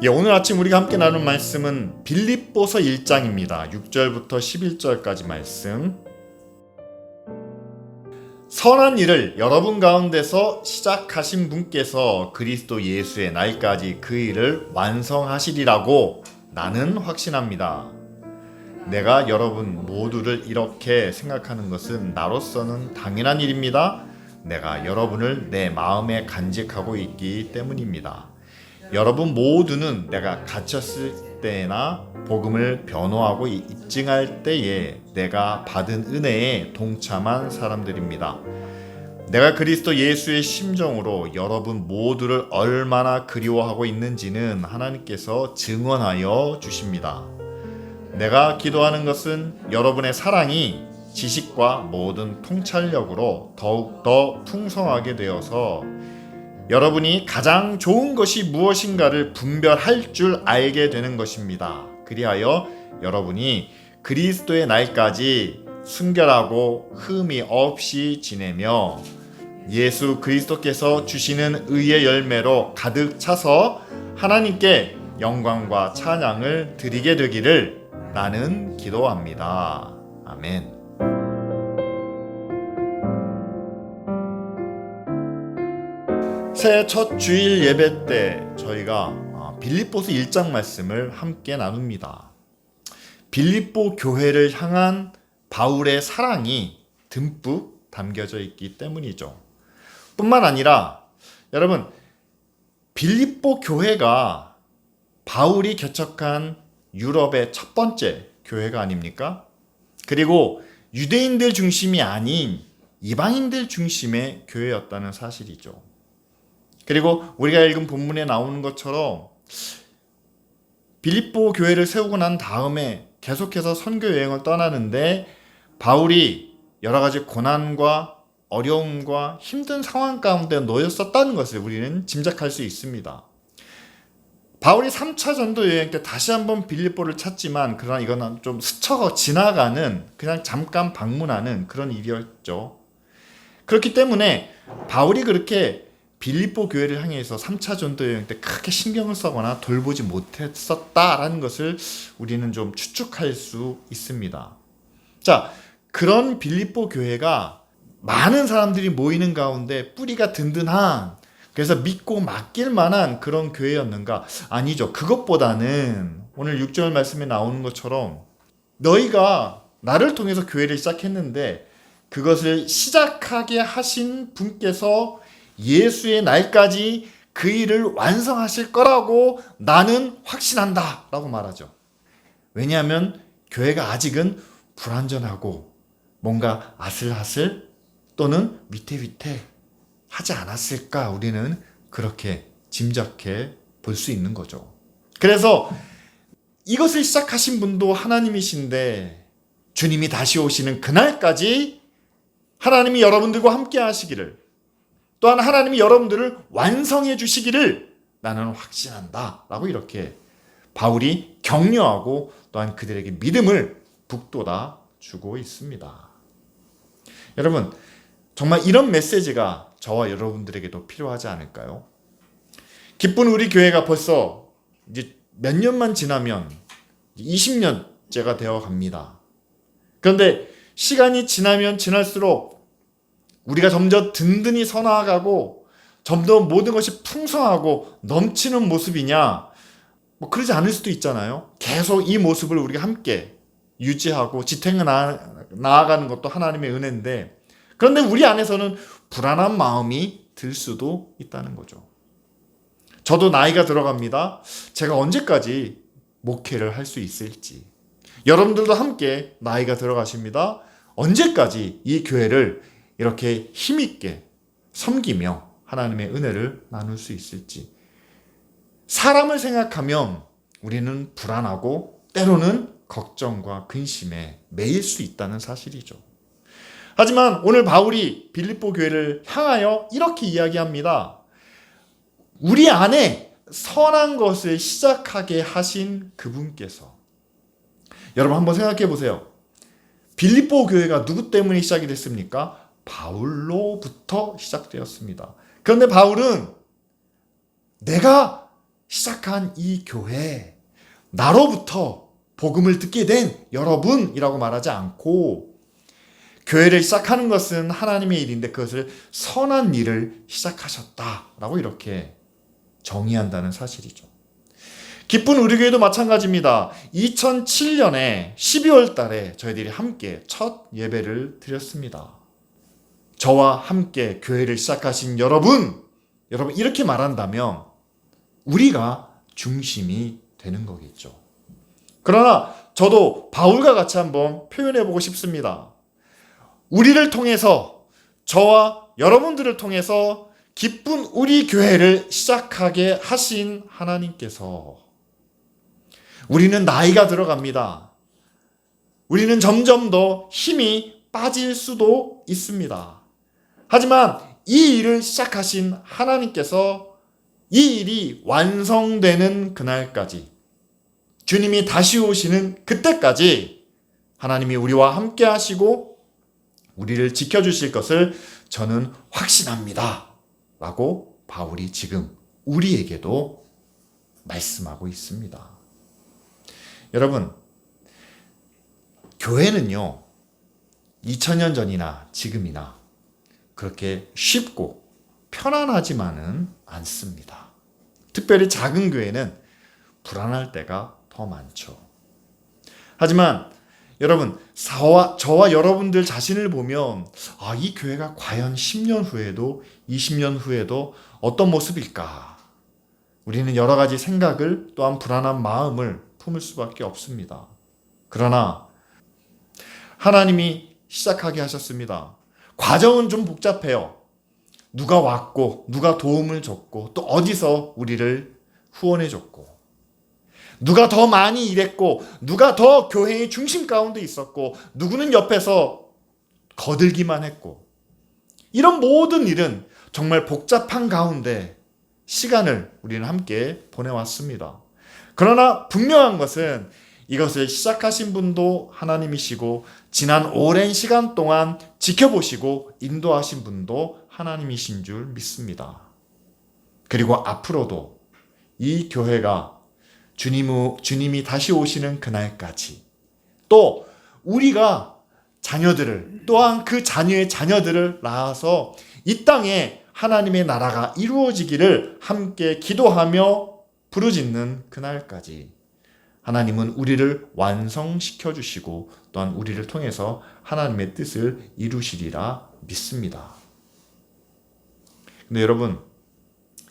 오늘 아침 우리가 함께 나눈 말씀은 빌립보서 1장입니다. 6절부터 11절까지 말씀. 선한 일을 여러분 가운데서 시작하신 분께서 그리스도 예수의 날까지 그 일을 완성하시리라고 나는 확신합니다. 내가 여러분 모두를 이렇게 생각하는 것은 나로서는 당연한 일입니다. 내가 여러분을 내 마음에 간직하고 있기 때문입니다. 여러분 모두는 내가 갇혔을 때나 복음을 변호하고 입증할 때에 내가 받은 은혜에 동참한 사람들입니다. 내가 그리스도 예수의 심정으로 여러분 모두를 얼마나 그리워하고 있는지는 하나님께서 증언하여 주십니다. 내가 기도하는 것은 여러분의 사랑이 지식과 모든 통찰력으로 더욱더 풍성하게 되어서 여러분이 가장 좋은 것이 무엇인가를 분별할 줄 알게 되는 것입니다. 그리하여 여러분이 그리스도의 날까지 순결하고 흠이 없이 지내며 예수 그리스도께서 주시는 의의 열매로 가득 차서 하나님께 영광과 찬양을 드리게 되기를 나는 기도합니다. 아멘. 새해 첫 주일 예배 때 저희가 빌립보서 1장 말씀을 함께 나눕니다. 빌립보 교회를 향한 바울의 사랑이 듬뿍 담겨져 있기 때문이죠. 뿐만 아니라 여러분, 빌립보 교회가 바울이 개척한 유럽의 첫 번째 교회가 아닙니까? 그리고 유대인들 중심이 아닌 이방인들 중심의 교회였다는 사실이죠. 그리고 우리가 읽은 본문에 나오는 것처럼 빌립보 교회를 세우고 난 다음에 계속해서 선교 여행을 떠나는데 바울이 여러 가지 고난과 어려움과 힘든 상황 가운데 놓였었다는 것을 우리는 짐작할 수 있습니다. 바울이 3차 전도 여행 때 다시 한번 빌립보를 찾지만 그러나 이거는 좀 스쳐 지나가는, 그냥 잠깐 방문하는 그런 일이었죠. 그렇기 때문에 바울이 그렇게 빌립보 교회를 향해서 3차 전도 여행 때 크게 신경을 써거나 돌보지 못했었다라는 것을 우리는 좀 추측할 수 있습니다. 자, 그런 빌립보 교회가 많은 사람들이 모이는 가운데 뿌리가 든든한, 그래서 믿고 맡길 만한 그런 교회였는가? 아니죠. 그것보다는 오늘 6절 말씀에 나오는 것처럼 너희가 나를 통해서 교회를 시작했는데 그것을 시작하게 하신 분께서 예수의 날까지 그 일을 완성하실 거라고 나는 확신한다 라고 말하죠. 왜냐하면 교회가 아직은 불완전하고 뭔가 아슬아슬 또는 위태위태 하지 않았을까, 우리는 그렇게 짐작해 볼 수 있는 거죠. 그래서 이것을 시작하신 분도 하나님이신데 주님이 다시 오시는 그날까지 하나님이 여러분들과 함께 하시기를, 또한 하나님이 여러분들을 완성해 주시기를 나는 확신한다 라고 이렇게 바울이 격려하고 또한 그들에게 믿음을 북돋아 주고 있습니다. 여러분, 정말 이런 메시지가 저와 여러분들에게도 필요하지 않을까요? 기쁜 우리 교회가 벌써 이제 몇 년만 지나면 20년째가 되어 갑니다. 그런데 시간이 지나면 지날수록 우리가 점점 든든히 서나아가고 점점 모든 것이 풍성하고 넘치는 모습이냐? 그러지 않을 수도 있잖아요. 계속 이 모습을 우리가 함께 유지하고 지탱해 나아가는 것도 하나님의 은혜인데, 그런데 우리 안에서는 불안한 마음이 들 수도 있다는 거죠. 저도 나이가 들어갑니다. 제가 언제까지 목회를 할 수 있을지. 여러분들도 함께 나이가 들어가십니다. 언제까지 이 교회를 이렇게 힘있게 섬기며 하나님의 은혜를 나눌 수 있을지. 사람을 생각하면 우리는 불안하고 때로는 걱정과 근심에 매일 수 있다는 사실이죠. 하지만 오늘 바울이 빌립보 교회를 향하여 이렇게 이야기합니다. 우리 안에 선한 것을 시작하게 하신 그분께서. 여러분 한번 생각해 보세요. 빌립보 교회가 누구 때문에 시작이 됐습니까? 바울로부터 시작되었습니다. 그런데 바울은 내가 시작한 이 교회, 나로부터 복음을 듣게 된 여러분이라고 말하지 않고 교회를 시작하는 것은 하나님의 일인데 그것을 선한 일을 시작하셨다라고 이렇게 정의한다는 사실이죠. 기쁜 우리 교회도 마찬가지입니다. 2007년에 12월 달에 저희들이 함께 첫 예배를 드렸습니다. 저와 함께 교회를 시작하신 여러분 이렇게 말한다면 우리가 중심이 되는 거겠죠. 그러나 저도 바울과 같이 한번 표현해보고 싶습니다. 우리를 통해서, 저와 여러분들을 통해서 기쁜 우리 교회를 시작하게 하신 하나님께서 우리는 나이가 들어갑니다. 우리는 점점 더 힘이 빠질 수도 있습니다. 하지만 이 일을 시작하신 하나님께서 이 일이 완성되는 그날까지, 주님이 다시 오시는 그때까지 하나님이 우리와 함께 하시고 우리를 지켜주실 것을 저는 확신합니다. 라고 바울이 지금 우리에게도 말씀하고 있습니다. 여러분, 교회는요, 2000년 전이나 지금이나 그렇게 쉽고 편안하지만은 않습니다. 특별히 작은 교회는 불안할 때가 더 많죠. 하지만 여러분, 저와 여러분들 자신을 보면 이 교회가 과연 10년 후에도 20년 후에도 어떤 모습일까? 우리는 여러 가지 생각을 또한 불안한 마음을 품을 수밖에 없습니다. 그러나 하나님이 시작하게 하셨습니다. 과정은 좀 복잡해요. 누가 왔고 누가 도움을 줬고 또 어디서 우리를 후원해 줬고 누가 더 많이 일했고 누가 더 교회의 중심 가운데 있었고 누구는 옆에서 거들기만 했고 이런 모든 일은 정말 복잡한 가운데 시간을 우리는 함께 보내왔습니다. 그러나 분명한 것은 이것을 시작하신 분도 하나님이시고 지난 오랜 시간 동안 지켜보시고 인도하신 분도 하나님이신 줄 믿습니다. 그리고 앞으로도 이 교회가 주님이 다시 오시는 그날까지 또 우리가 자녀들을 또한 그 자녀의 자녀들을 낳아서 이 땅에 하나님의 나라가 이루어지기를 함께 기도하며 부르짖는 그날까지 하나님은 우리를 완성시켜 주시고 또한 우리를 통해서 하나님의 뜻을 이루시리라 믿습니다. 근데 여러분,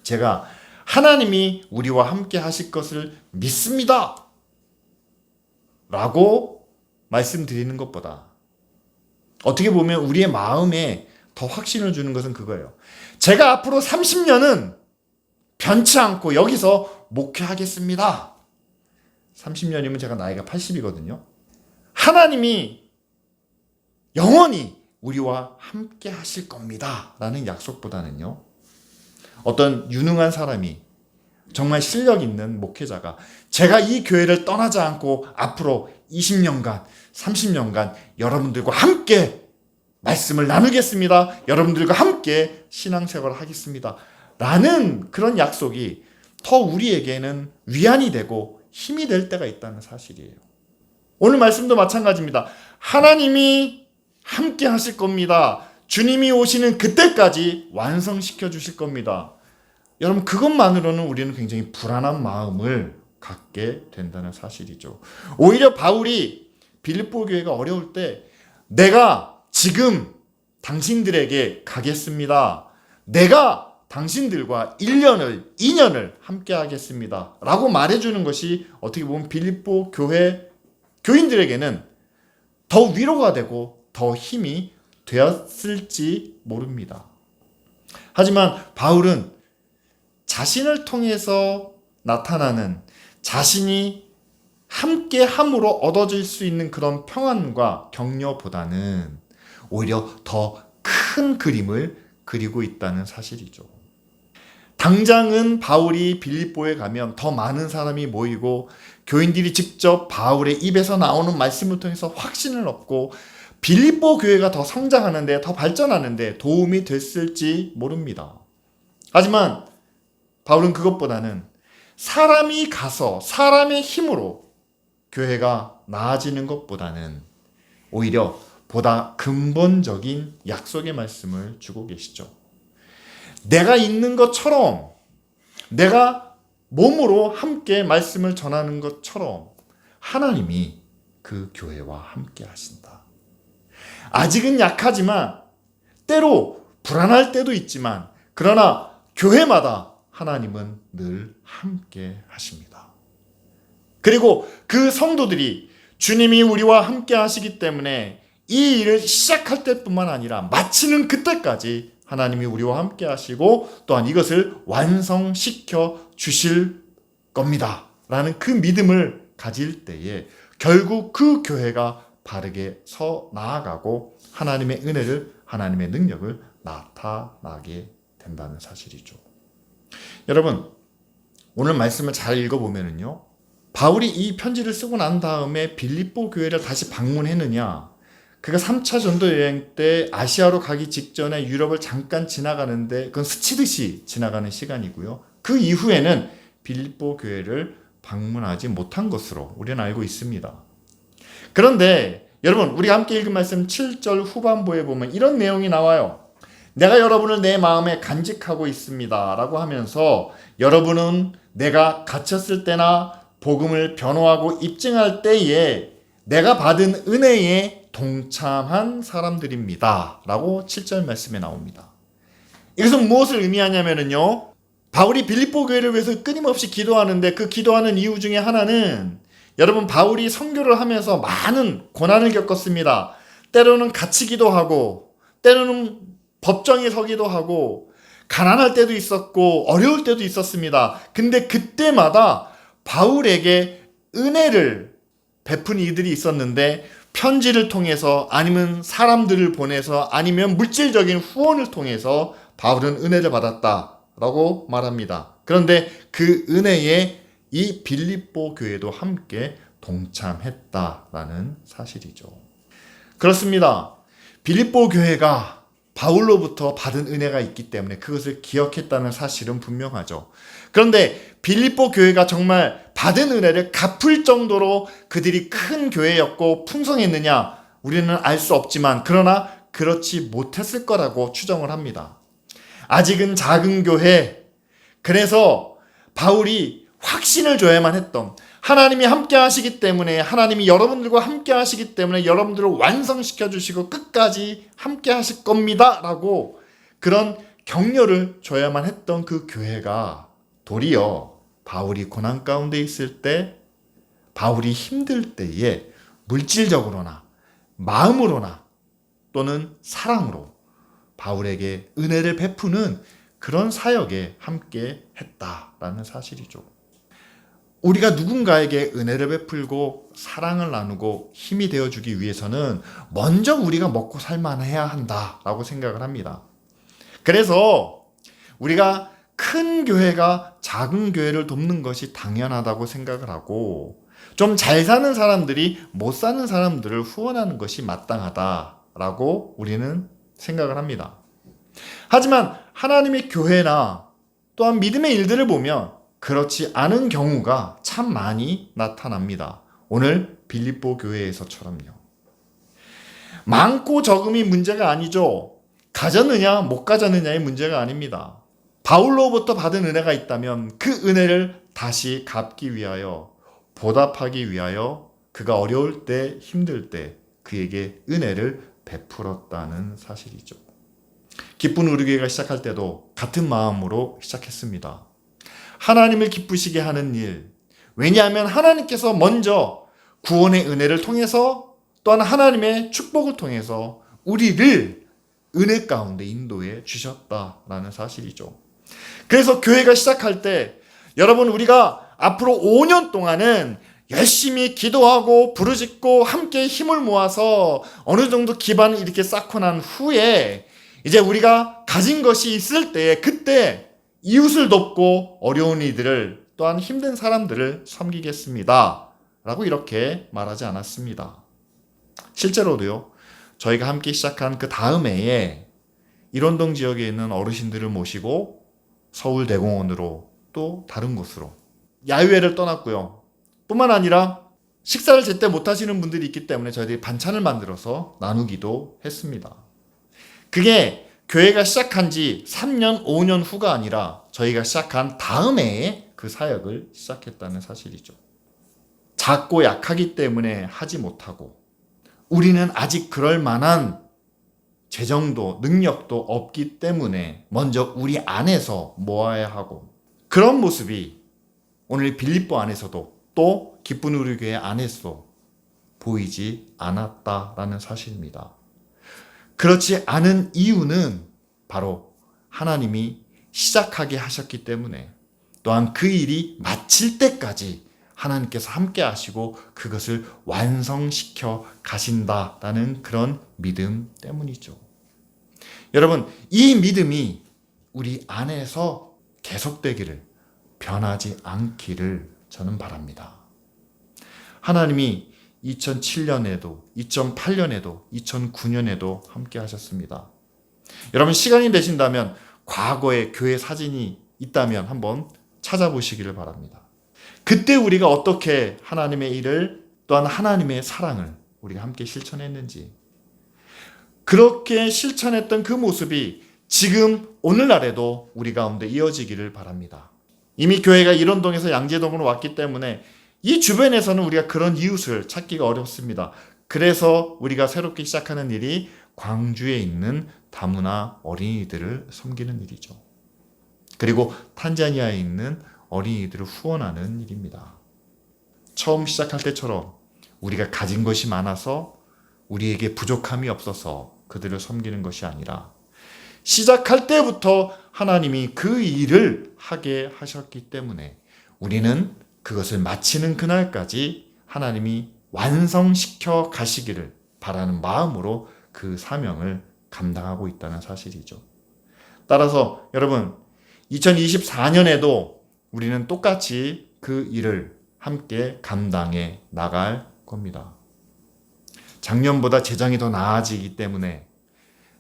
제가 하나님이 우리와 함께 하실 것을 믿습니다 라고 말씀드리는 것보다 어떻게 보면 우리의 마음에 더 확신을 주는 것은 그거예요. 제가 앞으로 30년은 변치 않고 여기서 목회하겠습니다. 30년이면 제가 나이가 80이거든요. 하나님이 영원히 우리와 함께 하실 겁니다 라는 약속보다는요, 어떤 유능한 사람이 정말 실력 있는 목회자가 제가 이 교회를 떠나지 않고 앞으로 20년간 30년간 여러분들과 함께 말씀을 나누겠습니다. 여러분들과 함께 신앙생활을 하겠습니다 라는 그런 약속이 더 우리에게는 위안이 되고 힘이 될 때가 있다는 사실이에요. 오늘 말씀도 마찬가지입니다. 하나님이 함께 하실 겁니다. 주님이 오시는 그때까지 완성시켜 주실 겁니다. 여러분, 그것만으로는 우리는 굉장히 불안한 마음을 갖게 된다는 사실이죠. 오히려 바울이 빌립보 교회가 어려울 때 내가 지금 당신들에게 가겠습니다. 내가 당신들과 1년을 2년을 함께 하겠습니다 라고 말해주는 것이 어떻게 보면 빌립보 교회 교인들에게는 더 위로가 되고 더 힘이 되었을지 모릅니다. 하지만 바울은 자신을 통해서 나타나는 자신이 함께 함으로 얻어질 수 있는 그런 평안과 격려보다는 오히려 더 큰 그림을 그리고 있다는 사실이죠. 당장은 바울이 빌립보에 가면 더 많은 사람이 모이고 교인들이 직접 바울의 입에서 나오는 말씀을 통해서 확신을 얻고 빌립보 교회가 더 성장하는데 더 발전하는데 도움이 됐을지 모릅니다. 하지만 바울은 그것보다는 사람이 가서 사람의 힘으로 교회가 나아지는 것보다는 오히려 보다 근본적인 약속의 말씀을 주고 계시죠. 내가 있는 것처럼, 내가 몸으로 함께 말씀을 전하는 것처럼 하나님이 그 교회와 함께 하신다. 아직은 약하지만, 때로 불안할 때도 있지만, 그러나 교회마다 하나님은 늘 함께 하십니다. 그리고 그 성도들이 주님이 우리와 함께 하시기 때문에 이 일을 시작할 때뿐만 아니라 마치는 그때까지 하나님이 우리와 함께 하시고 또한 이것을 완성시켜 주실 겁니다. 라는 그 믿음을 가질 때에 결국 그 교회가 바르게 서 나아가고 하나님의 은혜를, 하나님의 능력을 나타나게 된다는 사실이죠. 여러분, 오늘 말씀을 잘 읽어보면요, 바울이 이 편지를 쓰고 난 다음에 빌립보 교회를 다시 방문했느냐, 그가 3차 전도 여행 때 아시아로 가기 직전에 유럽을 잠깐 지나가는데 그건 스치듯이 지나가는 시간이고요. 그 이후에는 빌립보 교회를 방문하지 못한 것으로 우리는 알고 있습니다. 그런데 여러분, 우리가 함께 읽은 말씀 7절 후반부에 보면 이런 내용이 나와요. 내가 여러분을 내 마음에 간직하고 있습니다 라고 하면서 여러분은 내가 갇혔을 때나 복음을 변호하고 입증할 때에 내가 받은 은혜에 동참한 사람들입니다 라고 7절 말씀에 나옵니다. 이것은 무엇을 의미하냐면요, 바울이 빌립보 교회를 위해서 끊임없이 기도하는데 그 기도하는 이유 중에 하나는, 여러분, 바울이 선교를 하면서 많은 고난을 겪었습니다. 때로는 갇히기도 하고, 때로는 법정에 서기도 하고, 가난할 때도 있었고 어려울 때도 있었습니다. 근데 그때마다 바울에게 은혜를 베푼 이들이 있었는데, 편지를 통해서 아니면 사람들을 보내서 아니면 물질적인 후원을 통해서 바울은 은혜를 받았다라고 말합니다. 그런데 그 은혜에 이 빌립보 교회도 함께 동참했다라는 사실이죠. 그렇습니다. 빌립보 교회가 바울로부터 받은 은혜가 있기 때문에 그것을 기억했다는 사실은 분명하죠. 그런데 빌립보 교회가 정말 받은 은혜를 갚을 정도로 그들이 큰 교회였고 풍성했느냐, 우리는 알 수 없지만 그러나 그렇지 못했을 거라고 추정을 합니다. 아직은 작은 교회, 그래서 바울이 확신을 줘야만 했던, 하나님이 함께 하시기 때문에, 하나님이 여러분들과 함께 하시기 때문에 여러분들을 완성시켜 주시고 끝까지 함께 하실 겁니다 라고 그런 격려를 줘야만 했던 그 교회가 도리어 바울이 고난 가운데 있을 때, 바울이 힘들 때에 물질적으로나 마음으로나 또는 사랑으로 바울에게 은혜를 베푸는 그런 사역에 함께 했다라는 사실이죠. 우리가 누군가에게 은혜를 베풀고 사랑을 나누고 힘이 되어주기 위해서는 먼저 우리가 먹고 살만해야 한다라고 생각을 합니다. 그래서 우리가 큰 교회가 작은 교회를 돕는 것이 당연하다고 생각을 하고, 좀 잘 사는 사람들이 못 사는 사람들을 후원하는 것이 마땅하다라고 우리는 생각을 합니다. 하지만 하나님의 교회나 또한 믿음의 일들을 보면 그렇지 않은 경우가 참 많이 나타납니다. 오늘 빌립보 교회에서처럼요. 많고 적음이 문제가 아니죠. 가졌느냐 못 가졌느냐의 문제가 아닙니다. 바울로부터 받은 은혜가 있다면 그 은혜를 다시 갚기 위하여, 보답하기 위하여 그가 어려울 때, 힘들 때 그에게 은혜를 베풀었다는 사실이죠. 기쁜 우리교회가 시작할 때도 같은 마음으로 시작했습니다. 하나님을 기쁘시게 하는 일, 왜냐하면 하나님께서 먼저 구원의 은혜를 통해서 또한 하나님의 축복을 통해서 우리를 은혜 가운데 인도해 주셨다라는 사실이죠. 그래서 교회가 시작할 때, 여러분, 우리가 앞으로 5년 동안은 열심히 기도하고 부르짖고 함께 힘을 모아서 어느 정도 기반을 이렇게 쌓고 난 후에 이제 우리가 가진 것이 있을 때, 그때 이웃을 돕고 어려운 이들을, 또한 힘든 사람들을 섬기겠습니다 라고 이렇게 말하지 않았습니다. 실제로도요, 저희가 함께 시작한 그 다음 해에 일원동 지역에 있는 어르신들을 모시고 서울대공원으로 또 다른 곳으로 야유회를 떠났고요. 뿐만 아니라 식사를 제때 못하시는 분들이 있기 때문에 저희들이 반찬을 만들어서 나누기도 했습니다. 그게 교회가 시작한 지 3년, 5년 후가 아니라 저희가 시작한 다음 해에 그 사역을 시작했다는 사실이죠. 작고 약하기 때문에 하지 못하고 우리는 아직 그럴 만한 재정도 능력도 없기 때문에 먼저 우리 안에서 모아야 하고, 그런 모습이 오늘 빌립보 안에서도 또 기쁜 우리 교회 안에서도 보이지 않았다라는 사실입니다. 그렇지 않은 이유는 바로 하나님이 시작하게 하셨기 때문에, 또한 그 일이 마칠 때까지 하나님께서 함께 하시고 그것을 완성시켜 가신다라는 그런 믿음 때문이죠. 여러분, 이 믿음이 우리 안에서 계속되기를, 변하지 않기를 저는 바랍니다. 하나님이 2007년에도, 2008년에도, 2009년에도 함께 하셨습니다. 여러분, 시간이 되신다면 과거의 교회 사진이 있다면 한번 찾아보시기를 바랍니다. 그때 우리가 어떻게 하나님의 일을, 또한 하나님의 사랑을 우리가 함께 실천했는지, 그렇게 실천했던 그 모습이 지금 오늘날에도 우리 가운데 이어지기를 바랍니다. 이미 교회가 일원동에서 양재동으로 왔기 때문에 이 주변에서는 우리가 그런 이웃을 찾기가 어렵습니다. 그래서 우리가 새롭게 시작하는 일이 광주에 있는 다문화 어린이들을 섬기는 일이죠. 그리고 탄자니아에 있는 어린이들을 후원하는 일입니다. 처음 시작할 때처럼 우리가 가진 것이 많아서 우리에게 부족함이 없어서 그들을 섬기는 것이 아니라, 시작할 때부터 하나님이 그 일을 하게 하셨기 때문에 우리는 그것을 마치는 그날까지 하나님이 완성시켜 가시기를 바라는 마음으로 그 사명을 감당하고 있다는 사실이죠. 따라서 여러분, 2024년에도 우리는 똑같이 그 일을 함께 감당해 나갈 겁니다. 작년보다 재정이 더 나아지기 때문에,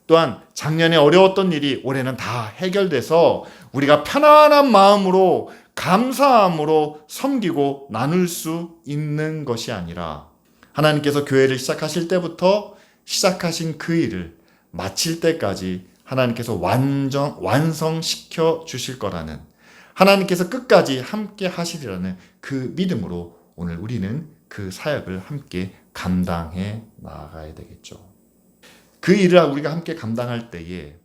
또한 작년에 어려웠던 일이 올해는 다 해결돼서 우리가 편안한 마음으로 감사함으로 섬기고 나눌 수 있는 것이 아니라, 하나님께서 교회를 시작하실 때부터 시작하신 그 일을 마칠 때까지 하나님께서 완성시켜 주실 거라는, 하나님께서 끝까지 함께 하시리라는 그 믿음으로 오늘 우리는 그 사역을 함께 감당해 나아가야 되겠죠. 그 일을 우리가 함께 감당할 때에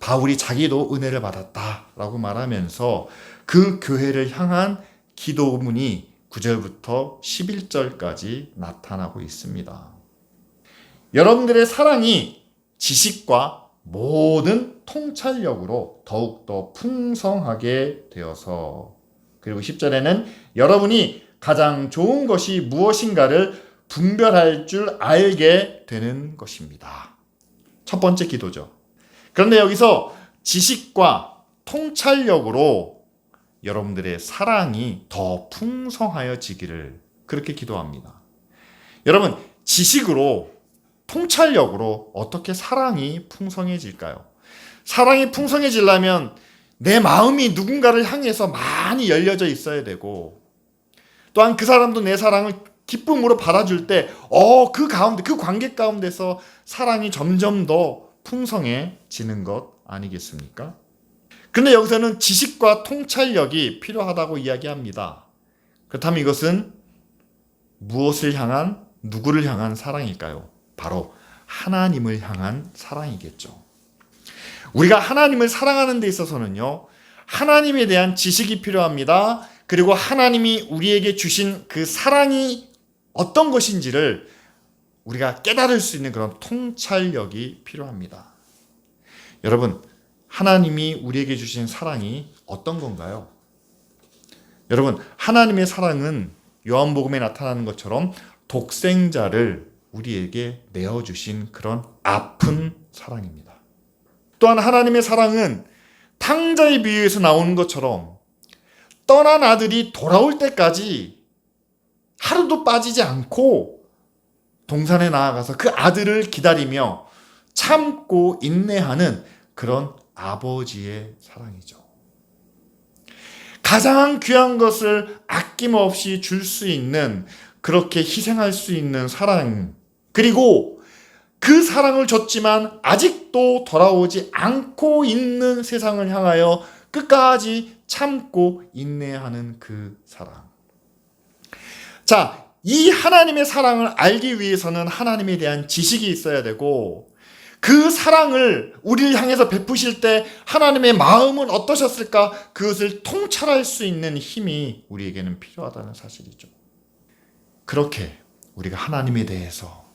바울이 자기도 은혜를 받았다라고 말하면서 그 교회를 향한 기도문이 9절부터 11절까지 나타나고 있습니다. 여러분들의 사랑이 지식과 모든 통찰력으로 더욱더 풍성하게 되어서, 그리고 10절에는 여러분이 가장 좋은 것이 무엇인가를 분별할 줄 알게 되는 것입니다. 첫 번째 기도죠. 그런데 여기서 지식과 통찰력으로 여러분들의 사랑이 더 풍성하여지기를 그렇게 기도합니다. 여러분, 지식으로, 통찰력으로 어떻게 사랑이 풍성해질까요? 사랑이 풍성해지려면 내 마음이 누군가를 향해서 많이 열려져 있어야 되고, 또한 그 사람도 내 사랑을 기쁨으로 받아줄 때, 그 가운데, 그 관계 가운데서 사랑이 점점 더 풍성해지는 것 아니겠습니까? 근데 여기서는 지식과 통찰력이 필요하다고 이야기합니다. 그렇다면 이것은 무엇을 향한, 누구를 향한 사랑일까요? 바로 하나님을 향한 사랑이겠죠. 우리가 하나님을 사랑하는 데 있어서는요, 하나님에 대한 지식이 필요합니다. 그리고 하나님이 우리에게 주신 그 사랑이 어떤 것인지를 우리가 깨달을 수 있는 그런 통찰력이 필요합니다. 여러분, 하나님이 우리에게 주신 사랑이 어떤 건가요? 여러분, 하나님의 사랑은 요한복음에 나타나는 것처럼 독생자를 우리에게 내어주신 그런 아픈 사랑입니다. 또한 하나님의 사랑은 탕자의 비유에서 나오는 것처럼 떠난 아들이 돌아올 때까지 하루도 빠지지 않고 동산에 나아가서 그 아들을 기다리며 참고 인내하는 그런 아버지의 사랑이죠. 가장 귀한 것을 아낌없이 줄 수 있는, 그렇게 희생할 수 있는 사랑, 그리고 그 사랑을 줬지만 아직도 돌아오지 않고 있는 세상을 향하여 끝까지 참고 인내하는 그 사랑. 자, 이 하나님의 사랑을 알기 위해서는 하나님에 대한 지식이 있어야 되고, 그 사랑을 우리를 향해서 베푸실 때 하나님의 마음은 어떠셨을까? 그것을 통찰할 수 있는 힘이 우리에게는 필요하다는 사실이죠. 그렇게 우리가 하나님에 대해서,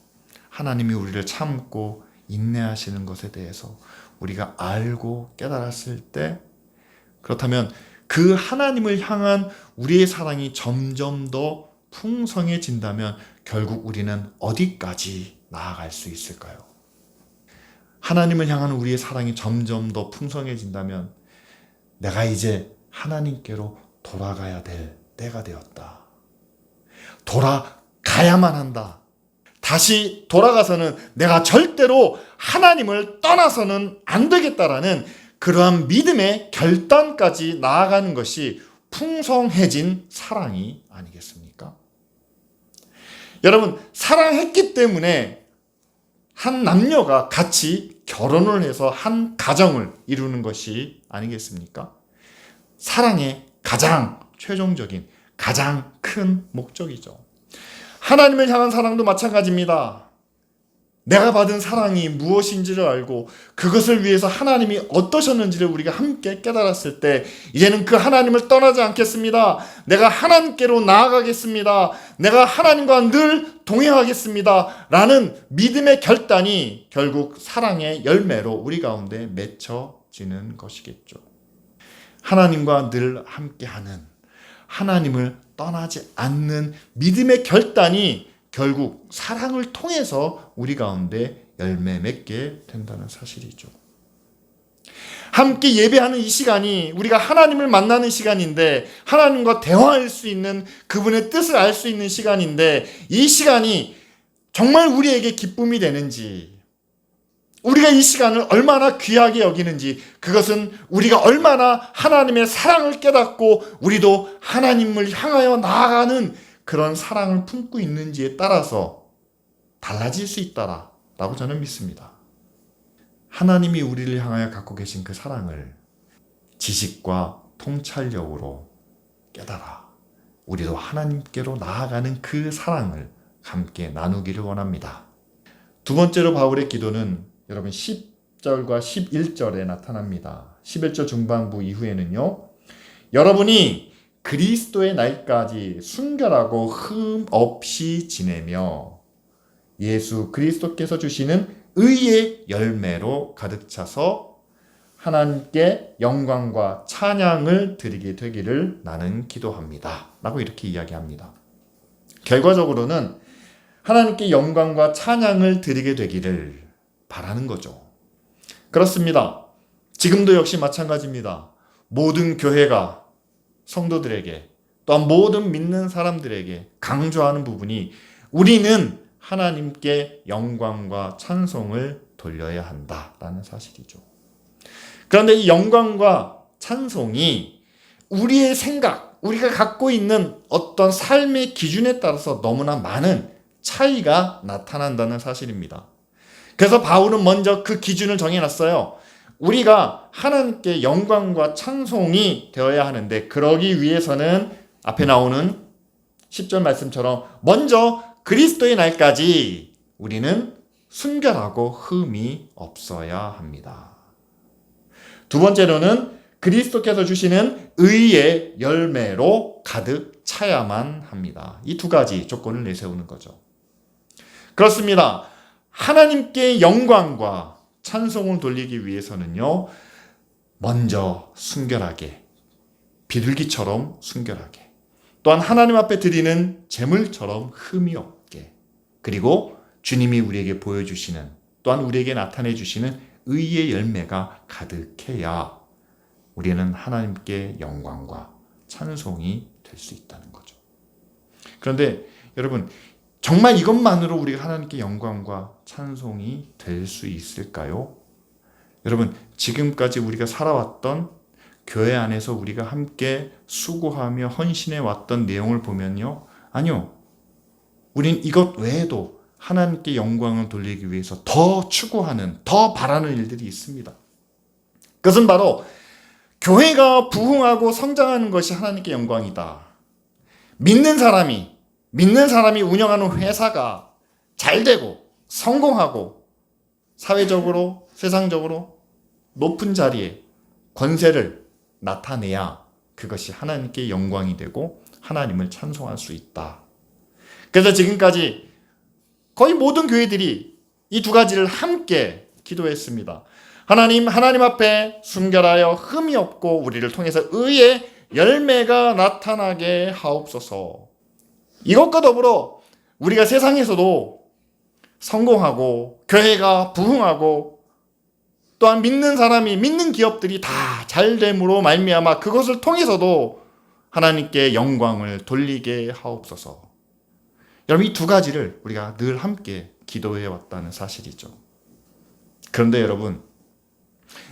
하나님이 우리를 참고 인내하시는 것에 대해서 우리가 알고 깨달았을 때, 그렇다면 그 하나님을 향한 우리의 사랑이 점점 더 풍성해진다면 결국 우리는 어디까지 나아갈 수 있을까요? 하나님을 향한 우리의 사랑이 점점 더 풍성해진다면 내가 이제 하나님께로 돌아가야 될 때가 되었다. 돌아가야만 한다. 다시 돌아가서는 내가 절대로 하나님을 떠나서는 안 되겠다라는 그러한 믿음의 결단까지 나아가는 것이 풍성해진 사랑이 아니겠습니까? 여러분, 사랑했기 때문에 한 남녀가 같이 결혼을 해서 한 가정을 이루는 것이 아니겠습니까? 사랑의 가장 최종적인, 가장 큰 목적이죠. 하나님을 향한 사랑도 마찬가지입니다. 내가 받은 사랑이 무엇인지를 알고 그것을 위해서 하나님이 어떠셨는지를 우리가 함께 깨달았을 때 이제는 그 하나님을 떠나지 않겠습니다. 내가 하나님께로 나아가겠습니다. 내가 하나님과 늘 동행하겠습니다. 라는 믿음의 결단이 결국 사랑의 열매로 우리 가운데 맺혀지는 것이겠죠. 하나님과 늘 함께하는, 하나님을 떠나지 않는 믿음의 결단이 결국 사랑을 통해서 우리 가운데 열매 맺게 된다는 사실이죠. 함께 예배하는 이 시간이 우리가 하나님을 만나는 시간인데, 하나님과 대화할 수 있는, 그분의 뜻을 알 수 있는 시간인데, 이 시간이 정말 우리에게 기쁨이 되는지, 우리가 이 시간을 얼마나 귀하게 여기는지, 그것은 우리가 얼마나 하나님의 사랑을 깨닫고 우리도 하나님을 향하여 나아가는 그런 사랑을 품고 있는지에 따라서 달라질 수 있다라고 저는 믿습니다. 하나님이 우리를 향하여 갖고 계신 그 사랑을 지식과 통찰력으로 깨달아 우리도 하나님께로 나아가는 그 사랑을 함께 나누기를 원합니다. 두 번째로 바울의 기도는 여러분 10절과 11절에 나타납니다. 11절 중반부 이후에는요, 여러분이 그리스도의 날까지 순결하고 흠 없이 지내며 예수 그리스도께서 주시는 의의 열매로 가득 차서 하나님께 영광과 찬양을 드리게 되기를 나는 기도합니다. 라고 이렇게 이야기합니다. 결과적으로는 하나님께 영광과 찬양을 드리게 되기를 바라는 거죠. 그렇습니다. 지금도 역시 마찬가지입니다. 모든 교회가 성도들에게, 또한 모든 믿는 사람들에게 강조하는 부분이 우리는 하나님께 영광과 찬송을 돌려야 한다라는 사실이죠. 그런데 이 영광과 찬송이 우리의 생각, 우리가 갖고 있는 어떤 삶의 기준에 따라서 너무나 많은 차이가 나타난다는 사실입니다. 그래서 바울은 먼저 그 기준을 정해놨어요. 우리가 하나님께 영광과 찬송이 되어야 하는데, 그러기 위해서는 앞에 나오는 10절 말씀처럼 먼저 그리스도의 날까지 우리는 순결하고 흠이 없어야 합니다. 두 번째로는 그리스도께서 주시는 의의 열매로 가득 차야만 합니다. 이 두 가지 조건을 내세우는 거죠. 그렇습니다. 하나님께 영광과 찬송을 돌리기 위해서는요, 먼저 순결하게, 비둘기처럼 순결하게, 또한 하나님 앞에 드리는 제물처럼 흠이 없게, 그리고 주님이 우리에게 보여주시는, 또한 우리에게 나타내 주시는 의의 열매가 가득해야 우리는 하나님께 영광과 찬송이 될 수 있다는 거죠. 그런데 여러분, 정말 이것만으로 우리가 하나님께 영광과 찬송이 될 수 있을까요? 여러분, 지금까지 우리가 살아왔던 교회 안에서 우리가 함께 수고하며 헌신해 왔던 내용을 보면요. 아니요. 우린 이것 외에도 하나님께 영광을 돌리기 위해서 더 추구하는, 더 바라는 일들이 있습니다. 그것은 바로 교회가 부흥하고 성장하는 것이 하나님께 영광이다. 믿는 사람이 운영하는 회사가 잘 되고 성공하고 사회적으로, 세상적으로 높은 자리에 권세를 나타내야 그것이 하나님께 영광이 되고 하나님을 찬송할 수 있다. 그래서 지금까지 거의 모든 교회들이 이 두 가지를 함께 기도했습니다. 하나님 앞에 순결하여 흠이 없고 우리를 통해서 의의 열매가 나타나게 하옵소서. 이것과 더불어 우리가 세상에서도 성공하고 교회가 부흥하고 또한 믿는 기업들이 다 잘됨으로 말미암아 그것을 통해서도 하나님께 영광을 돌리게 하옵소서. 여러분, 이 두 가지를 우리가 늘 함께 기도해 왔다는 사실이죠. 그런데 여러분,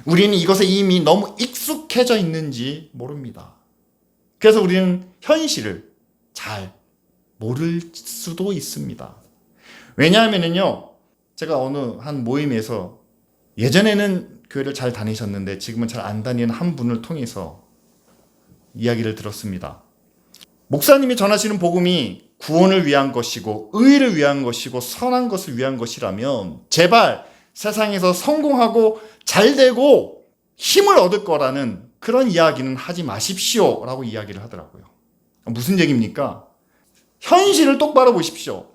우리는 이것에 이미 너무 익숙해져 있는지 모릅니다. 그래서 우리는 현실을 잘 모를 수도 있습니다. 왜냐하면요, 제가 어느 한 모임에서 예전에는 교회를 잘 다니셨는데 지금은 잘 안 다니는 한 분을 통해서 이야기를 들었습니다. 목사님이 전하시는 복음이 구원을 위한 것이고 의를 위한 것이고 선한 것을 위한 것이라면 제발 세상에서 성공하고 잘되고 힘을 얻을 거라는 그런 이야기는 하지 마십시오 라고 이야기를 하더라고요. 무슨 얘기입니까? 현실을 똑바로 보십시오.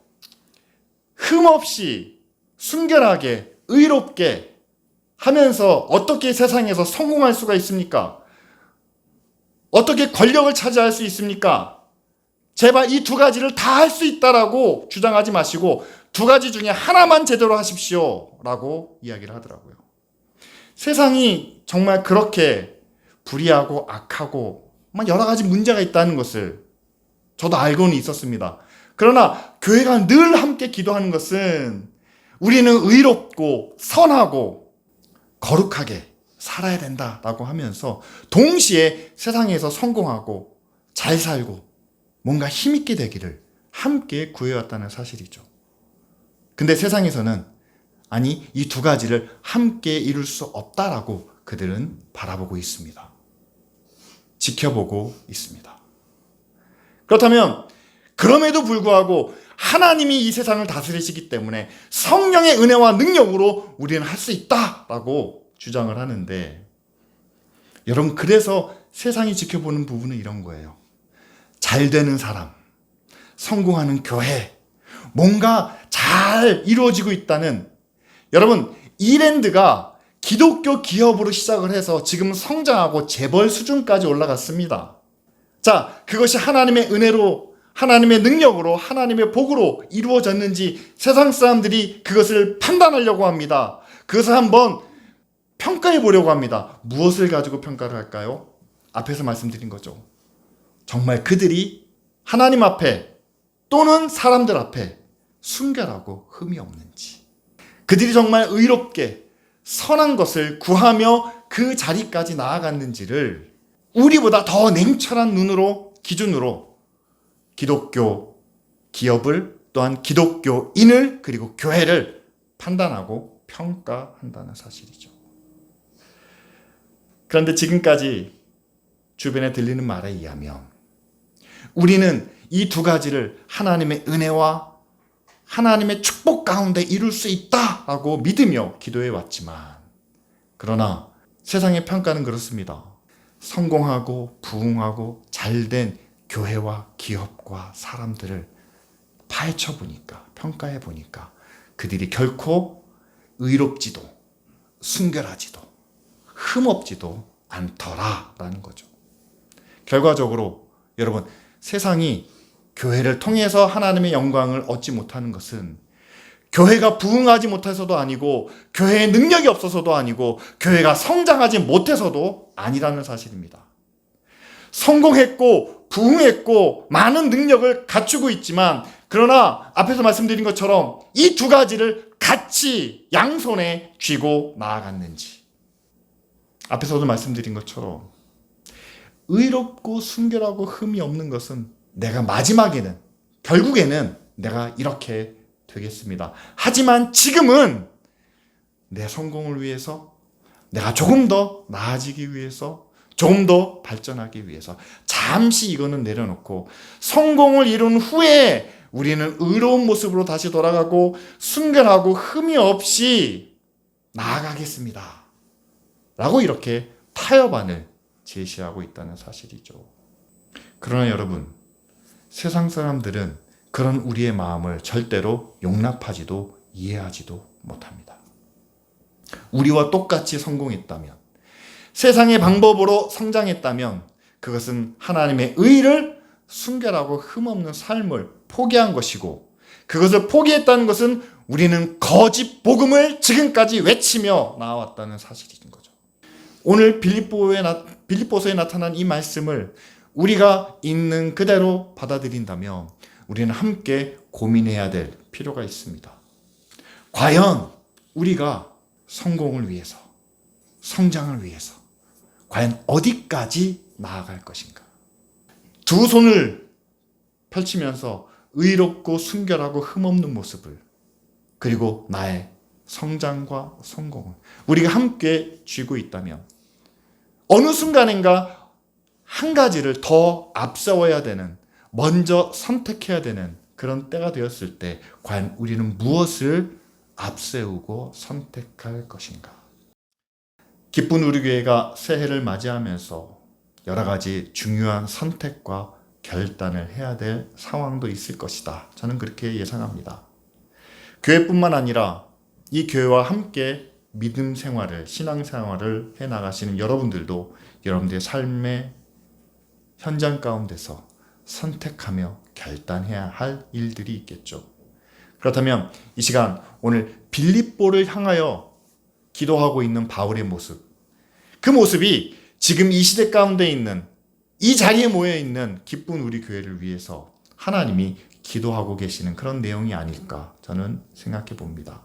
흠없이 순결하게 의롭게 하면서 어떻게 세상에서 성공할 수가 있습니까? 어떻게 권력을 차지할 수 있습니까? 제발 이 두 가지를 다 할 수 있다라고 주장하지 마시고 두 가지 중에 하나만 제대로 하십시오 라고 이야기를 하더라고요. 세상이 정말 그렇게 불의하고 악하고 여러 가지 문제가 있다는 것을 저도 알고는 있었습니다. 그러나 교회가 늘 함께 기도하는 것은 우리는 의롭고 선하고 거룩하게 살아야 된다라고 하면서 동시에 세상에서 성공하고 잘 살고 뭔가 힘있게 되기를 함께 구해왔다는 사실이죠. 근데 세상에서는 아니, 이 두 가지를 함께 이룰 수 없다라고 그들은 바라보고 있습니다. 지켜보고 있습니다. 그렇다면 그럼에도 불구하고 하나님이 이 세상을 다스리시기 때문에 성령의 은혜와 능력으로 우리는 할 수 있다라고 주장을 하는데, 여러분, 그래서 세상이 지켜보는 부분은 이런 거예요. 잘 되는 사람, 성공하는 교회, 뭔가 잘 이루어지고 있다는, 여러분, 이랜드가 기독교 기업으로 시작을 해서 지금 성장하고 재벌 수준까지 올라갔습니다. 자, 그것이 하나님의 은혜로, 하나님의 능력으로, 하나님의 복으로 이루어졌는지 세상 사람들이 그것을 판단하려고 합니다. 그것을 한번 평가해 보려고 합니다. 무엇을 가지고 평가를 할까요? 앞에서 말씀드린 거죠. 정말 그들이 하나님 앞에 또는 사람들 앞에 순결하고 흠이 없는지, 그들이 정말 의롭게 선한 것을 구하며 그 자리까지 나아갔는지를 우리보다 더 냉철한 눈으로, 기준으로 기독교 기업을, 또한 기독교인을, 그리고 교회를 판단하고 평가한다는 사실이죠. 그런데 지금까지 주변에 들리는 말에 의하면 우리는 이 두 가지를 하나님의 은혜와 하나님의 축복 가운데 이룰 수 있다라고 믿으며 기도해 왔지만, 그러나 세상의 평가는 그렇습니다. 성공하고 부흥하고 잘된 교회와 기업과 사람들을 파헤쳐 보니까, 평가해 보니까 그들이 결코 의롭지도 순결하지도 흠없지도 않더라라는 거죠. 결과적으로 여러분, 세상이 교회를 통해서 하나님의 영광을 얻지 못하는 것은 교회가 부흥하지 못해서도 아니고 교회의 능력이 없어서도 아니고 교회가 성장하지 못해서도 아니라는 사실입니다. 성공했고 부흥했고 많은 능력을 갖추고 있지만, 그러나 앞에서 말씀드린 것처럼 이 두 가지를 같이 양손에 쥐고 나아갔는지, 앞에서도 말씀드린 것처럼 의롭고 순결하고 흠이 없는 것은 내가 마지막에는, 결국에는 내가 이렇게 되겠습니다. 하지만 지금은 내 성공을 위해서, 내가 조금 더 나아지기 위해서, 조금 더 발전하기 위해서 잠시 이거는 내려놓고 성공을 이룬 후에 우리는 의로운 모습으로 다시 돌아가고 순결하고 흠이 없이 나아가겠습니다 라고 이렇게 타협안을 제시하고 있다는 사실이죠. 그러나 여러분, 세상 사람들은 그런 우리의 마음을 절대로 용납하지도 이해하지도 못합니다. 우리와 똑같이 성공했다면, 세상의 방법으로 성장했다면 그것은 하나님의 의를 순결하고 흠없는 삶을 포기한 것이고, 그것을 포기했다는 것은 우리는 거짓 복음을 지금까지 외치며 나아왔다는 사실인 거죠. 오늘 빌립보서에 나타난 이 말씀을 우리가 있는 그대로 받아들인다면 우리는 함께 고민해야 될 필요가 있습니다. 과연 우리가 성공을 위해서, 성장을 위해서 과연 어디까지 나아갈 것인가? 두 손을 펼치면서 의롭고 순결하고 흠없는 모습을, 그리고 나의 성장과 성공을 우리가 함께 쥐고 있다면 어느 순간인가 한 가지를 더 앞세워야 되는, 먼저 선택해야 되는 그런 때가 되었을 때 과연 우리는 무엇을 앞세우고 선택할 것인가? 기쁜 우리 교회가 새해를 맞이하면서 여러 가지 중요한 선택과 결단을 해야 될 상황도 있을 것이다. 저는 그렇게 예상합니다. 교회뿐만 아니라 이 교회와 함께 믿음 생활을, 신앙 생활을 해나가시는 여러분들도 여러분들의 삶의 현장 가운데서 선택하며 결단해야 할 일들이 있겠죠. 그렇다면 이 시간 오늘 빌립보를 향하여 기도하고 있는 바울의 모습, 그 모습이 지금 이 시대 가운데 있는, 이 자리에 모여 있는 기쁜 우리 교회를 위해서 하나님이 기도하고 계시는 그런 내용이 아닐까 저는 생각해 봅니다.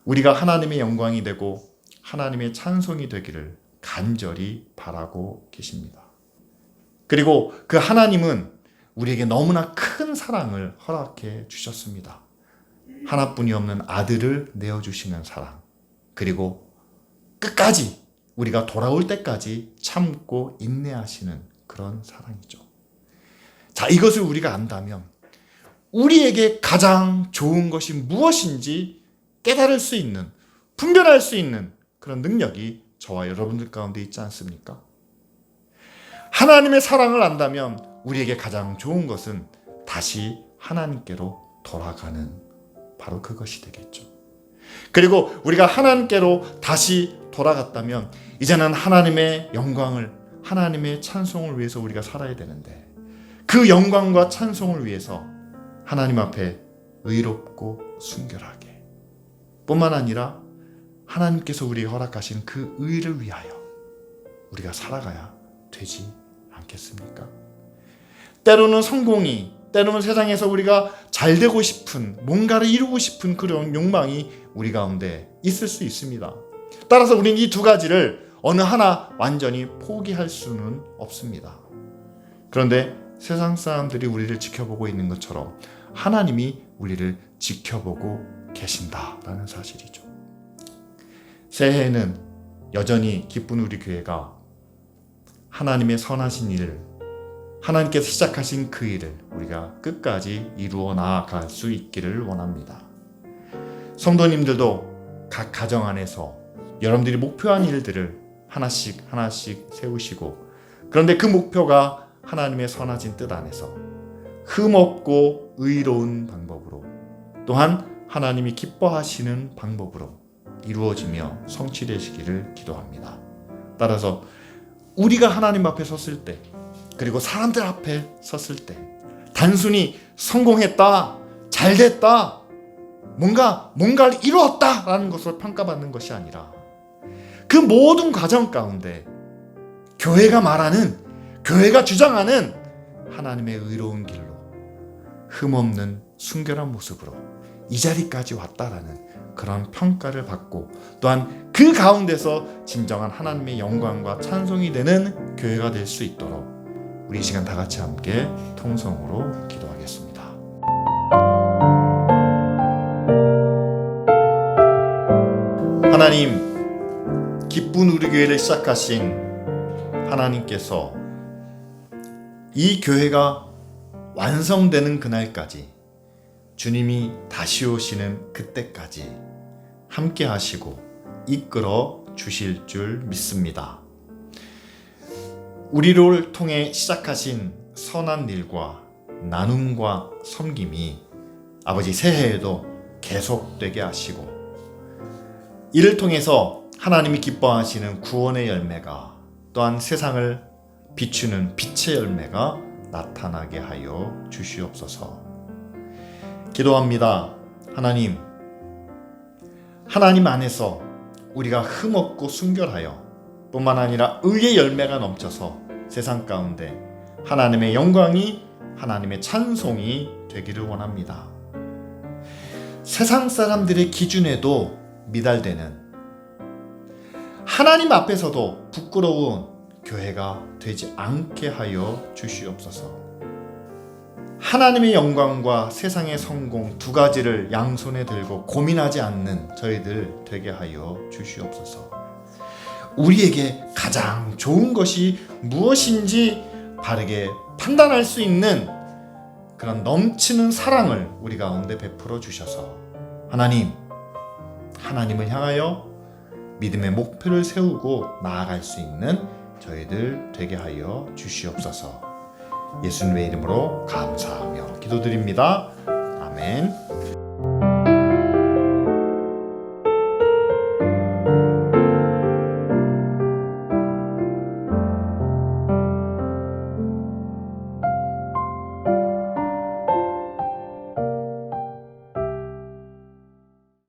우리가 하나님의 영광이 되고 하나님의 찬송이 되기를 간절히 바라고 계십니다. 그리고 그 하나님은 우리에게 너무나 큰 사랑을 허락해 주셨습니다. 하나뿐이 없는 아들을 내어주시는 사랑, 그리고 끝까지 우리가 돌아올 때까지 참고 인내하시는 그런 사랑이죠. 자, 이것을 우리가 안다면 우리에게 가장 좋은 것이 무엇인지 깨달을 수 있는, 분별할 수 있는 그런 능력이 저와 여러분들 가운데 있지 않습니까? 하나님의 사랑을 안다면 우리에게 가장 좋은 것은 다시 하나님께로 돌아가는 바로 그것이 되겠죠. 그리고 우리가 하나님께로 다시 돌아갔다면 이제는 하나님의 영광을, 하나님의 찬송을 위해서 우리가 살아야 되는데, 그 영광과 찬송을 위해서 하나님 앞에 의롭고 순결하게, 뿐만 아니라 하나님께서 우리에게 허락하신 그 의를 위하여 우리가 살아가야 되지 않겠습니까? 때로는 성공이, 때로는 세상에서 우리가 잘 되고 싶은, 뭔가를 이루고 싶은 그런 욕망이 우리 가운데 있을 수 있습니다. 따라서 우리는 이 두 가지를 어느 하나 완전히 포기할 수는 없습니다. 그런데 세상 사람들이 우리를 지켜보고 있는 것처럼 하나님이 우리를 지켜보고 계신다라는 사실이죠. 새해에는 여전히 기쁜 우리 교회가 하나님의 선하신 일을, 하나님께서 시작하신 그 일을 우리가 끝까지 이루어 나아갈 수 있기를 원합니다. 성도님들도 각 가정 안에서 여러분들이 목표한 일들을 하나씩 세우시고, 그런데 그 목표가 하나님의 선하신 뜻 안에서 흠없고 의로운 방법으로, 또한 하나님이 기뻐하시는 방법으로 이루어지며 성취되시기를 기도합니다. 따라서 우리가 하나님 앞에 섰을 때, 그리고 사람들 앞에 섰을 때 단순히 성공했다, 잘됐다, 뭔가를 이루었다 라는 것으로 평가받는 것이 아니라 그 모든 과정 가운데 교회가 말하는, 교회가 주장하는 하나님의 의로운 길로 흠없는 순결한 모습으로 이 자리까지 왔다라는 그런 평가를 받고 또한 그 가운데서 진정한 하나님의 영광과 찬송이 되는 교회가 될 수 있도록 우리 이 시간 다 같이 함께 통성으로 기도하겠습니다. 하나님, 기쁜 우리 교회를 시작하신 하나님께서 이 교회가 완성되는 그날까지, 주님이 다시 오시는 그때까지 함께 하시고 이끌어 주실 줄 믿습니다. 우리를 통해 시작하신 선한 일과 나눔과 섬김이 아버지 새해에도 계속되게 하시고, 이를 통해서 하나님이 기뻐하시는 구원의 열매가, 또한 세상을 비추는 빛의 열매가 나타나게 하여 주시옵소서. 기도합니다. 하나님 안에서 우리가 흠없고 순결하여 뿐만 아니라 의의 열매가 넘쳐서 세상 가운데 하나님의 영광이, 하나님의 찬송이 되기를 원합니다. 세상 사람들의 기준에도 미달되는, 하나님 앞에서도 부끄러운 교회가 되지 않게 하여 주시옵소서. 하나님의 영광과 세상의 성공 두 가지를 양손에 들고 고민하지 않는 저희들 되게 하여 주시옵소서. 우리에게 가장 좋은 것이 무엇인지 바르게 판단할 수 있는 그런 넘치는 사랑을 우리 가운데 베풀어 주셔서 하나님을 향하여 믿음의 목표를 세우고 나아갈 수 있는 저희들 되게 하여 주시옵소서. 예수님의 이름으로 감사하며 기도드립니다. 아멘.